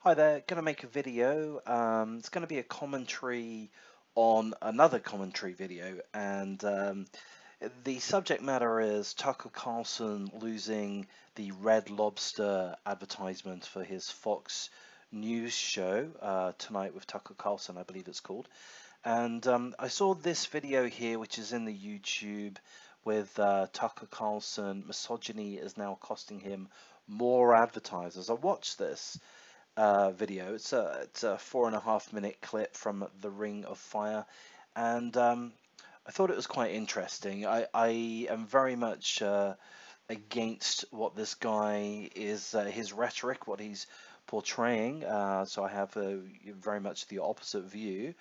Hi there, gonna make a video. It's gonna be a commentary on another commentary video, and the subject matter is Tucker Carlson losing the Red Lobster advertisement for his Fox News show, Tonight with Tucker Carlson, I believe it's called. And I saw this video here, which is in the YouTube, with Tucker Carlson. Misogyny is now costing him more advertisers. I watched this video. It's a 4.5 minute clip from the Ring of Fire, and I thought it was quite interesting. I am very much against what this guy is, his rhetoric, what he's portraying. So I have very much the opposite view.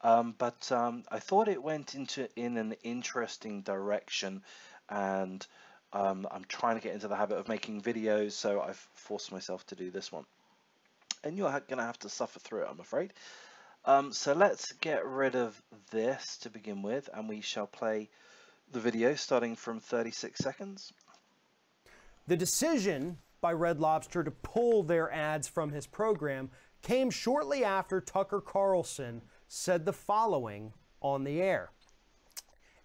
But I thought it went in an interesting direction, and I'm trying to get into the habit of making videos, so I've forced myself to do this one. And you're going to have to suffer through it, I'm afraid. So let's get rid of this to begin with, and we shall play the video starting from 36 seconds. The decision by Red Lobster to pull their ads from his program came shortly after Tucker Carlson said the following on the air.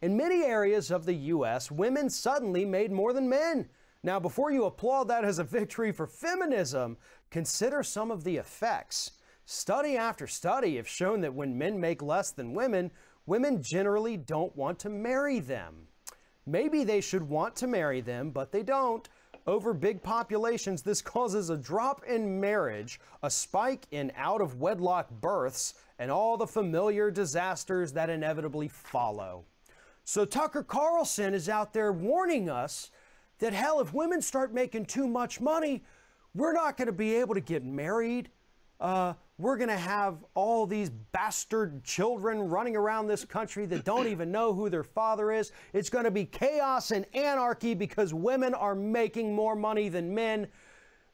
In many areas of the U.S., women suddenly made more than men. Now, before you applaud that as a victory for feminism, consider some of the effects. Study after study have shown that when men make less than women, women generally don't want to marry them. Maybe they should want to marry them, but they don't. Over big populations, this causes a drop in marriage, a spike in out-of-wedlock births, and all the familiar disasters that inevitably follow. So Tucker Carlson is out there warning us that, hell, if women start making too much money, we're not going to be able to get married. We're going to have all these bastard children running around this country that don't even know who their father is. It's going to be chaos and anarchy because women are making more money than men.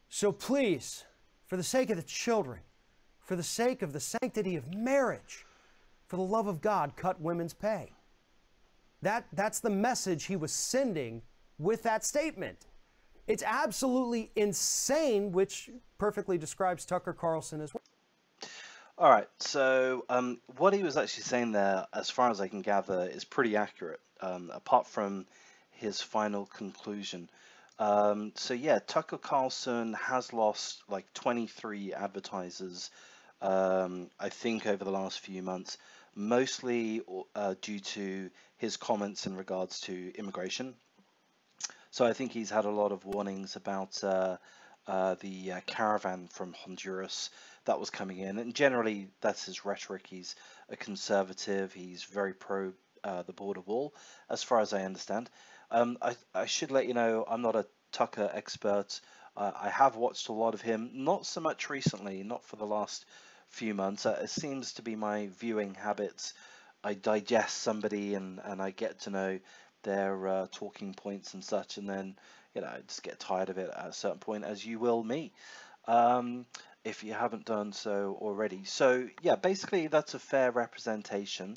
So please, for the sake of the children, for the sake of the sanctity of marriage, for the love of God, cut women's pay. That's the message he was sending with that statement. It's absolutely insane, which perfectly describes Tucker Carlson as well. All right, so what he was actually saying there, as far as I can gather, is pretty accurate, apart from his final conclusion. So yeah, Tucker Carlson has lost like 23 advertisers, I think, over the last few months, mostly due to his comments in regards to immigration. So I think he's had a lot of warnings about the caravan from Honduras that was coming in, and generally that's his rhetoric. He's a conservative. He's very pro the border wall, as far as I understand. I should let you know I'm not a Tucker expert. I have watched a lot of him, not so much recently, not for the last few months. It seems to be my viewing habits. I digest somebody and I get to know their talking points and such, and then I just get tired of it at a certain point, as you will me, if you haven't done so already. So yeah, basically that's a fair representation.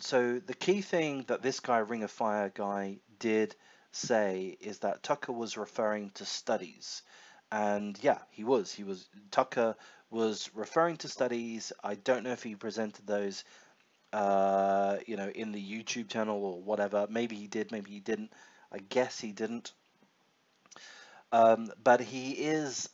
So the key thing that this guy, Ring of Fire guy, did say is that Tucker was referring to studies, and yeah, Tucker was referring to studies. I don't know if he presented those in the YouTube channel or whatever. Maybe he did, maybe he didn't. I guess he didn't. But he's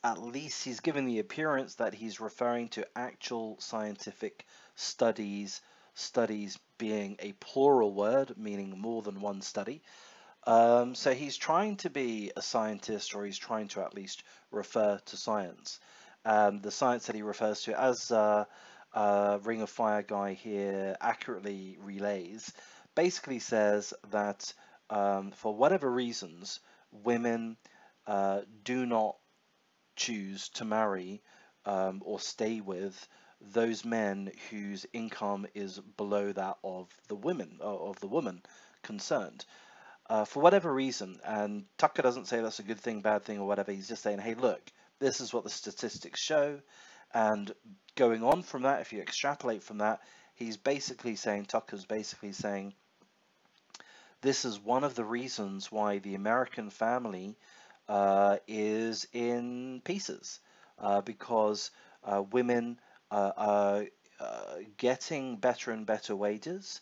given the appearance that he's referring to actual scientific studies, studies being a plural word, meaning more than one study. So he's trying to be a scientist, or he's trying to at least refer to science. The science that he refers to, as Ring of Fire guy here accurately relays, basically says that for whatever reasons, women do not choose to marry or stay with those men whose income is below that of the woman concerned. For whatever reason, and Tucker doesn't say that's a good thing, bad thing, or whatever. He's just saying, hey, look, this is what the statistics show. And going on from that, if you extrapolate from that, Tucker's basically saying, this is one of the reasons why the American family is in pieces, because women are getting better and better wages,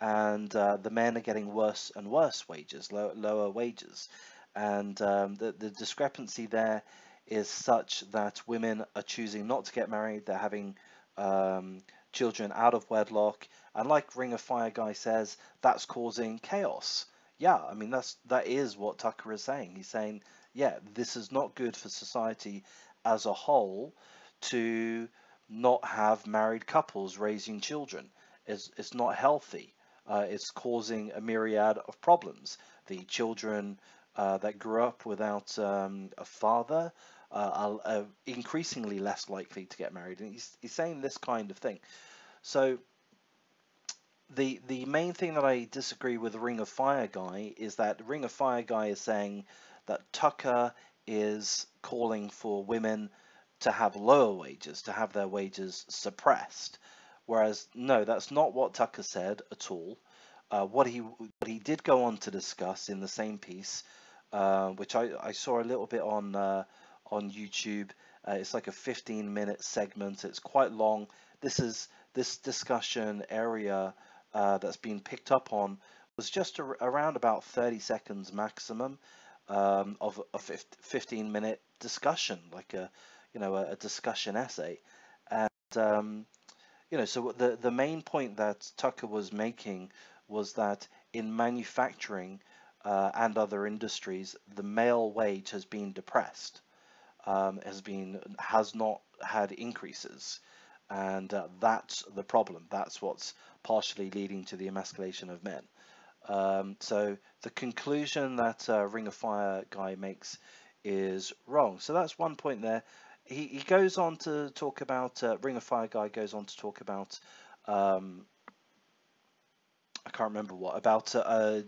and the men are getting worse and worse wages, lower wages. And the discrepancy there is such that women are choosing not to get married. They're having children out of wedlock, and like Ring of Fire guy says, that's causing chaos. Yeah, I mean that is what Tucker is saying. He's saying, yeah, this is not good for society as a whole to not have married couples raising children. It's not healthy. It's causing a myriad of problems. The children that grew up without a father are increasingly less likely to get married. And he's saying this kind of thing. So the main thing that I disagree with the Ring of Fire guy is that the Ring of Fire guy is saying that Tucker is calling for women to have lower wages, to have their wages suppressed. Whereas, no, that's not what Tucker said at all. What he did go on to discuss in the same piece, which I saw a little bit on YouTube. It's like a 15-minute segment. It's quite long. This discussion area that's been picked up on was just around about 30 seconds maximum of a 15-minute discussion, like a discussion essay. And so the main point that Tucker was making was that in manufacturing and other industries, the male wage has been depressed, has not had increases, and that's the problem. That's what's partially leading to the emasculation of men. So the conclusion that Ring of Fire guy makes is wrong. So that's one point there. He goes on to talk about, Ring of Fire guy goes on to talk about, I can't remember what, about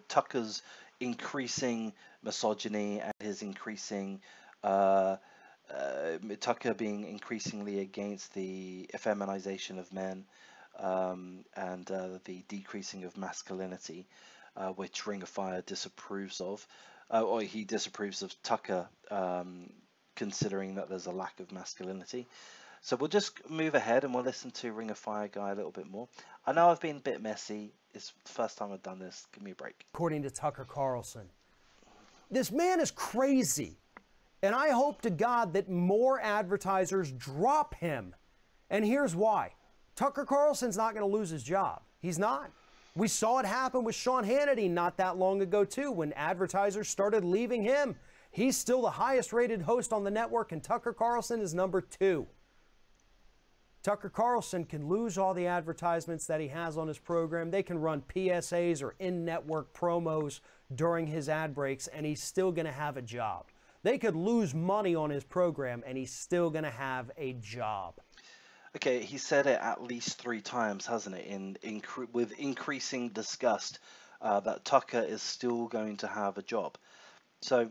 Tucker's increasing misogyny and his increasing, Tucker being increasingly against the effeminization of men, and the decreasing of masculinity, which Ring of Fire disapproves of, or he disapproves of Tucker, considering that there's a lack of masculinity. So we'll just move ahead and we'll listen to Ring of Fire guy a little bit more. I know I've been a bit messy. It's the first time I've done this. Give me a break. According to Tucker Carlson, this man is crazy. And I hope to God that more advertisers drop him. And here's why. Tucker Carlson's not going to lose his job. He's not. We saw it happen with Sean Hannity not that long ago, too, when advertisers started leaving him. He's still the highest rated host on the network, and Tucker Carlson is number 2. Tucker Carlson can lose all the advertisements that he has on his program. They can run PSAs or in-network promos during his ad breaks, and he's still going to have a job. They could lose money on his program, and he's still going to have a job. Okay, he said it at least 3 times, hasn't it, with increasing disgust, that Tucker is still going to have a job. So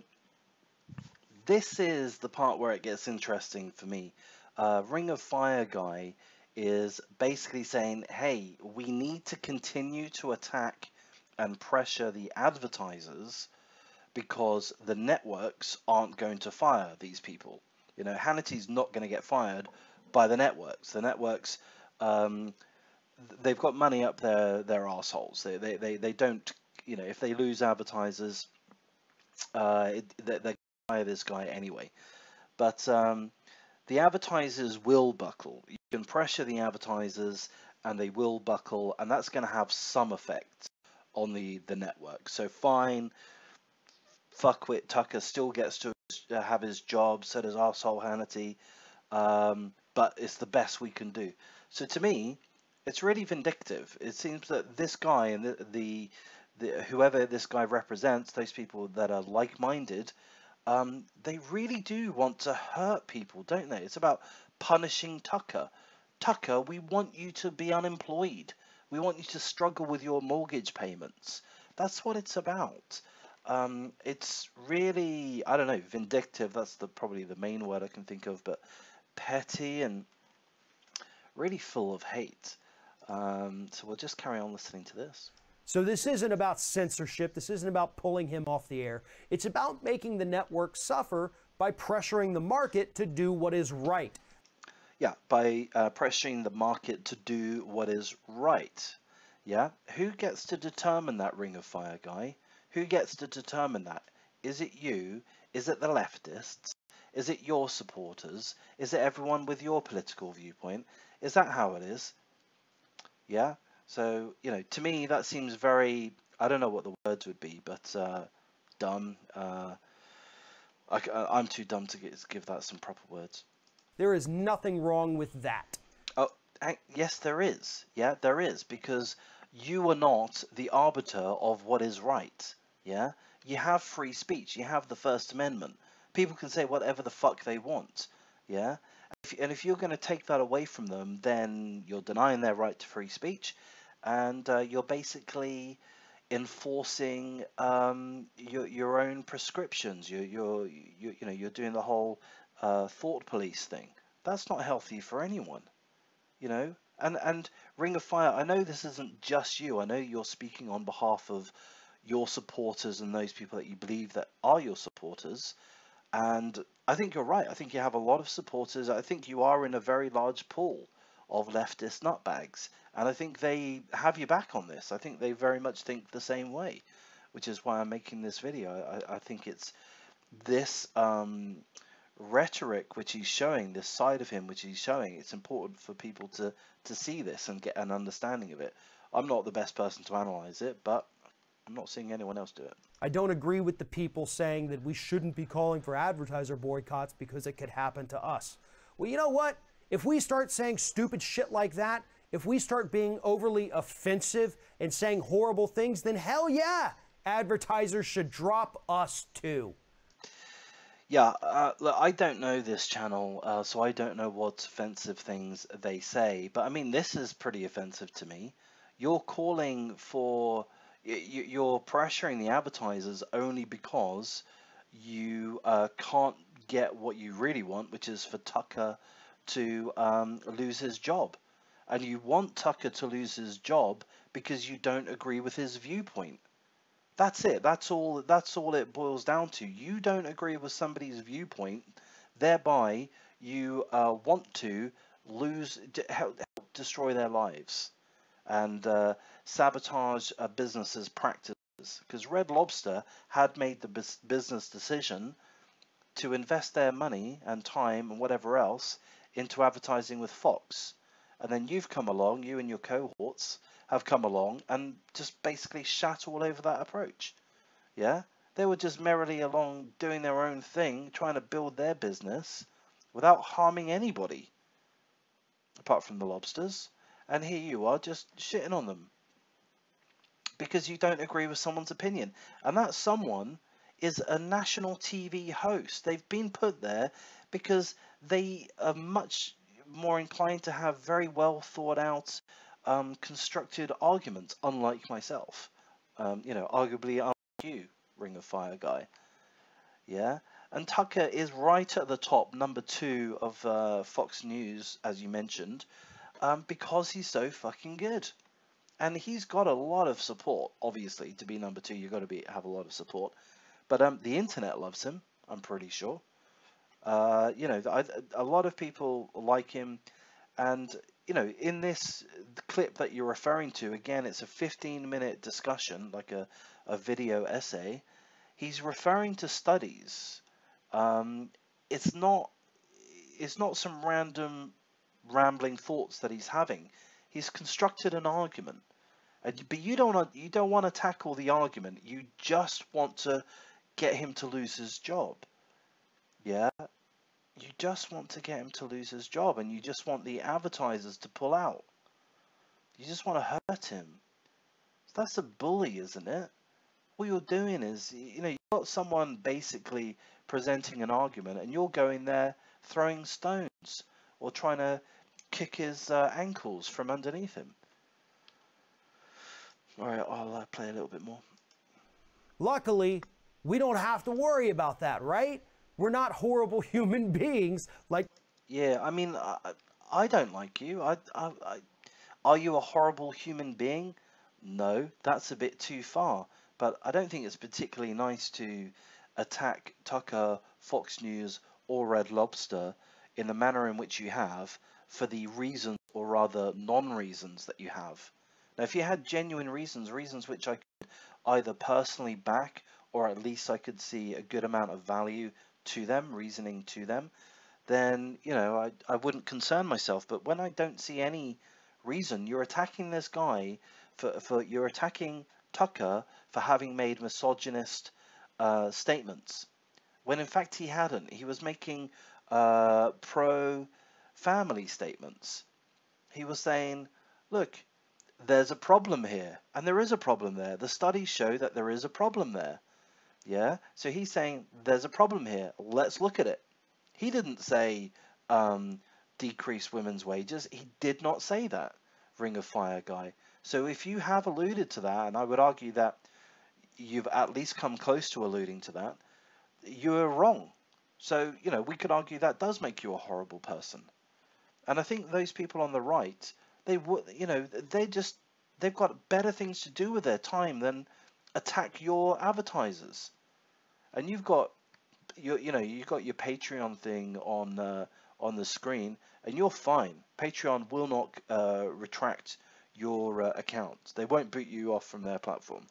this is the part where it gets interesting for me. Ring of Fire guy is basically saying, hey, we need to continue to attack and pressure the advertisers because the networks aren't going to fire these people. Hannity's not going to get fired by the networks. The networks, they've got money up their assholes. They don't, if they lose advertisers, they're going to fire this guy anyway. But the advertisers will buckle. You can pressure the advertisers and they will buckle, and that's going to have some effect on the network. So fine, fuckwit Tucker still gets to have his job, so does arsehole Hannity, but it's the best we can do. So to me, it's really vindictive. It seems that this guy and the whoever this guy represents, those people that are like-minded, they really do want to hurt people, don't they? It's about punishing Tucker. Tucker, we want you to be unemployed. We want you to struggle with your mortgage payments. That's what it's about. It's really, I don't know, vindictive. That's probably the main word I can think of, but petty and really full of hate. So we'll just carry on listening to this. So this isn't about censorship. This isn't about pulling him off the air. It's about making the network suffer by pressuring the market to do what is right. Yeah, by pressuring the market to do what is right. Yeah, who gets to determine that Ring of Fire guy? Who gets to determine that? Is it you? Is it the leftists? Is it your supporters? Is it everyone with your political viewpoint? Is that how it is? Yeah. So, to me, that seems very, I don't know what the words would be, but dumb. I'm too dumb to give that some proper words. There is nothing wrong with that. Oh, yes, there is. Yeah, there is, because you are not the arbiter of what is right. Yeah, you have free speech. You have the First Amendment. People can say whatever the fuck they want. Yeah, and if you're going to take that away from them, then you're denying their right to free speech, and you're basically enforcing your own prescriptions. You're doing the whole thought police thing. That's not healthy for anyone, you know. And Ring of Fire, I know this isn't just you. I know you're speaking on behalf of your supporters and those people that you believe that are your supporters. And I think you're right. I think you have a lot of supporters. I think you are in a very large pool of leftist nutbags. And I think they have your back on this. I think they very much think the same way, which is why I'm making this video. I think it's this rhetoric which he's showing, this side of him which he's showing. It's important for people to see this and get an understanding of it. I'm not the best person to analyze it, but I'm not seeing anyone else do it. I don't agree with the people saying that we shouldn't be calling for advertiser boycotts because it could happen to us. Well, you know what? If we start saying stupid shit like that, if we start being overly offensive and saying horrible things, then hell yeah, advertisers should drop us too. Yeah, look, I don't know this channel, so I don't know what offensive things they say. But I mean, this is pretty offensive to me. You're calling for, you're pressuring the advertisers only because you can't get what you really want, which is for Tucker to lose his job. And you want Tucker to lose his job because you don't agree with his viewpoint. That's it. That's all it boils down to. You don't agree with somebody's viewpoint, thereby you want to help destroy their lives and sabotage a business's practices. Because Red Lobster had made the business decision to invest their money and time and whatever else into advertising with Fox. And then you've come along, you and your cohorts have come along and just basically shat all over that approach. Yeah? They were just merrily along doing their own thing, trying to build their business without harming anybody, apart from the lobsters. And here you are just shitting on them because you don't agree with someone's opinion. And that someone is a national TV host. They've been put there because they are much more inclined to have very well thought out, constructed arguments, unlike myself. Arguably unlike you, Ring of Fire guy. Yeah? And Tucker is right at the top, number 2 of Fox News, as you mentioned, because he's so fucking good. And he's got a lot of support. Obviously, to be number 2, you've got to have a lot of support. But the internet loves him, I'm pretty sure. A lot of people like him. And, in this clip that you're referring to, again, it's a 15-minute discussion, like a video essay. He's referring to studies. It's not some random rambling thoughts that he's having. He's constructed an argument. But you don't want to tackle the argument. You just want to get him to lose his job. Yeah? You just want to get him to lose his job, and you just want the advertisers to pull out. You just want to hurt him. That's a bully, isn't it? What you're doing is, you've got someone basically presenting an argument, and you're going there throwing stones or trying to kick his ankles from underneath him. All right, I'll play a little bit more. Luckily, we don't have to worry about that, right? We're not horrible human beings like... Yeah, I mean, I don't like you. Are you a horrible human being? No, that's a bit too far. But I don't think it's particularly nice to attack Tucker, Fox News, or Red Lobster in the manner in which you have for the reasons, or rather non-reasons, that you have. Now, if you had genuine reasons, reasons which I could either personally back, or at least I could see a good amount of value to them, reasoning to them, then, you know, I wouldn't concern myself. But when I don't see any reason, you're attacking this guy you're attacking Tucker for having made misogynist statements, when in fact he hadn't. He was making pro-family statements. He was saying, look, there's a problem here, and there is a problem there. The studies show that there is a problem there. Yeah, so he's saying there's a problem here. Let's look at it. He didn't say decrease women's wages. He did not say that, Ring of Fire guy. So if you have alluded to that, and I would argue that you've at least come close to alluding to that, you're wrong. So, you know, we could argue that does make you a horrible person. And I think those people on the right, they would, you know, they've got better things to do with their time than attack your advertisers. And you've got you've got your Patreon thing on the screen, and you're fine. Patreon will not retract your account. They won't boot you off from their platform.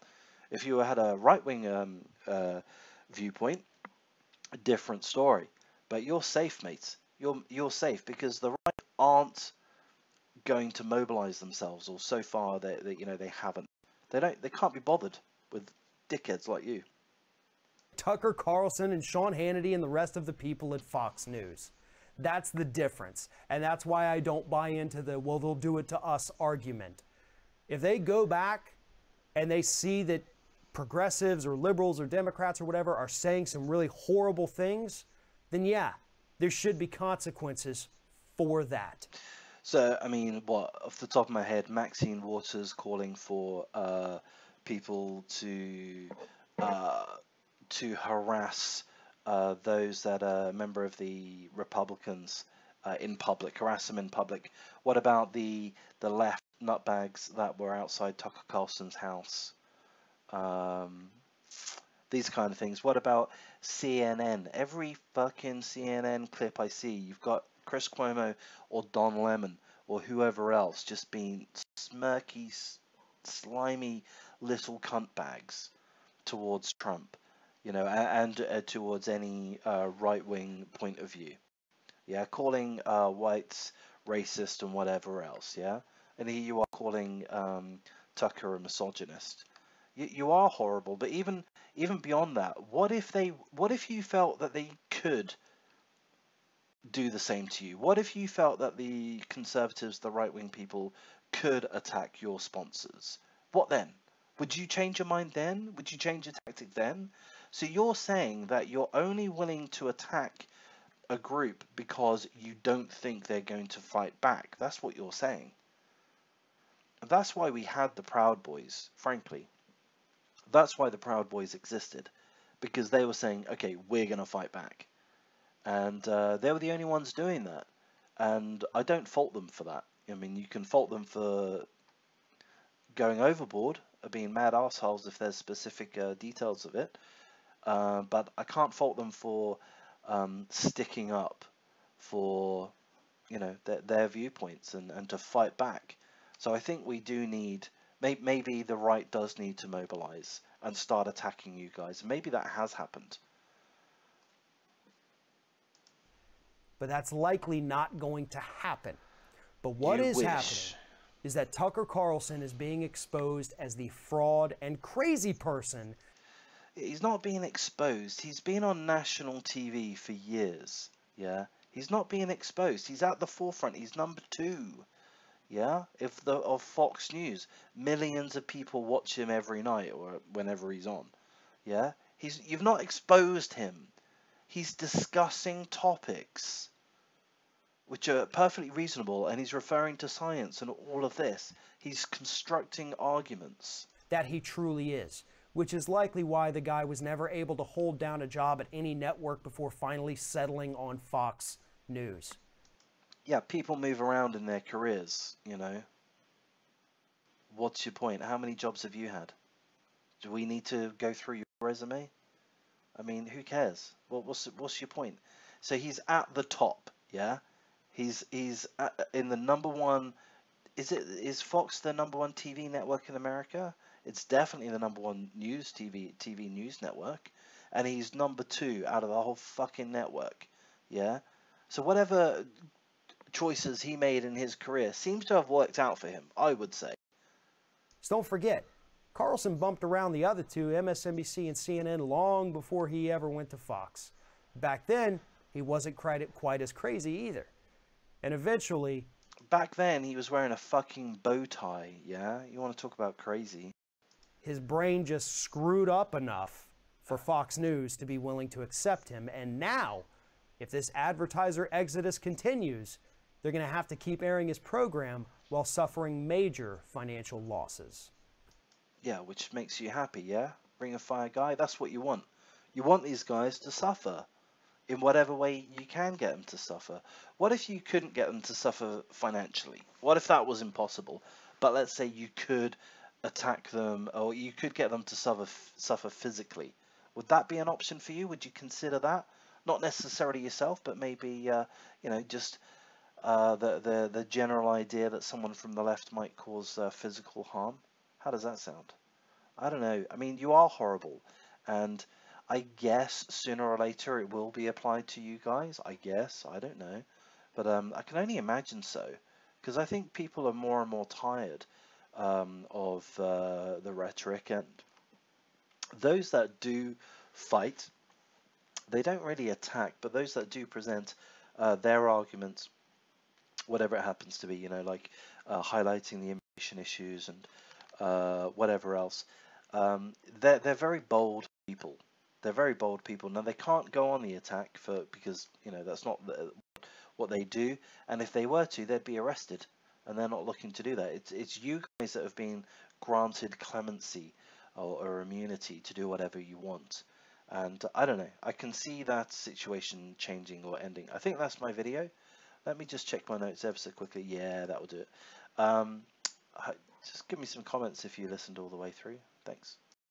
If you had a right-wing viewpoint, a different story. But you're safe, mate. You're safe, because the right aren't going to mobilize themselves, or so far they haven't. They can't be bothered with dickheads like you. Tucker Carlson and Sean Hannity and the rest of the people at Fox News. That's the difference. And that's why I don't buy into the, well, they'll do it to us argument. If they go back and they see that progressives or liberals or Democrats or whatever are saying some really horrible things, then yeah, there should be consequences for that. So, I mean, off the top of my head, Maxine Waters calling for people to harass those that are a member of the Republicans in public, harass them in public. What about the left nutbags that were outside Tucker Carlson's house? These kind of things. What about CNN? Every fucking CNN clip I see, you've got Chris Cuomo or Don Lemon or whoever else just being smirky, slimy little cunt bags towards Trump, you know, and towards any right-wing point of view. Yeah, calling whites racist and whatever else. Yeah, and here you are calling Tucker a misogynist. You are horrible. But even beyond that, what if you felt that they could do the same to you? What if you felt that the conservatives, the right-wing people, could attack your sponsors? What then? Would you change your mind then? Would you change your tactic then? So you're saying that you're only willing to attack a group because you don't think they're going to fight back. That's what you're saying. That's why we had the Proud Boys, frankly. That's why the Proud Boys existed. Because they were saying, okay, we're going to fight back. And they were the only ones doing that. And I don't fault them for that. I mean, you can fault them for going overboard, or being mad assholes if there's specific details of it. But I can't fault them for sticking up for, you know, their viewpoints and to fight back. So I think we do need, maybe the right does need to mobilize and start attacking you guys. Maybe that has happened. But that's likely not going to happen. But what is happening is that Tucker Carlson is being exposed as the fraud and crazy person. He's not being exposed. He's been on national TV for years. Yeah, he's not being exposed. He's at the forefront. He's number 2. Yeah, of Fox News. Millions of people watch him every night or whenever he's on. Yeah, you've not exposed him. He's discussing topics which are perfectly reasonable, and he's referring to science and all of this. He's constructing arguments. That he truly is, which is likely why the guy was never able to hold down a job at any network before finally settling on Fox News. Yeah, people move around in their careers, you know. What's your point? How many jobs have you had? Do we need to go through your resume? I mean, who cares? What's your point? So he's at the top. Yeah, he's in the number one. Is Fox the number one TV network in America? It's definitely the number one TV news network, and he's number two out of the whole fucking network. Yeah, so whatever choices he made in his career seems to have worked out for him, I would say. So don't forget, Carlson bumped around the other two, MSNBC and CNN, long before he ever went to Fox. Back then, he wasn't quite as crazy either. And eventually... Back then, he was wearing a fucking bow tie, yeah? You want to talk about crazy? His brain just screwed up enough for Fox News to be willing to accept him. And now, if this advertiser exodus continues, they're going to have to keep airing his program while suffering major financial losses. Yeah, which makes you happy, yeah? Ring of Fire guy, that's what you want. You want these guys to suffer in whatever way you can get them to suffer. What if you couldn't get them to suffer financially? What if that was impossible? But let's say you could attack them, or you could get them to suffer physically. Would that be an option for you? Would you consider that? Not necessarily yourself, but maybe just the general idea that someone from the left might cause physical harm. How does that sound? I don't know. I mean, you are horrible, and I guess sooner or later it will be applied to you guys. I guess. I don't know, but I can only imagine so, because I think people are more and more tired of the rhetoric, and those that do fight, they don't really attack, but those that do present their arguments, whatever it happens to be, like highlighting the immigration issues and whatever else. They're very bold people. They're very bold people. Now they can't go on the attack because that's not what they do. And if they were to, they'd be arrested, and they're not looking to do that. It's you guys that have been granted clemency or immunity to do whatever you want. And I don't know. I can see that situation changing or ending. I think that's my video. Let me just check my notes ever so quickly. Yeah, that will do it. Just give me some comments if you listened all the way through. Thanks.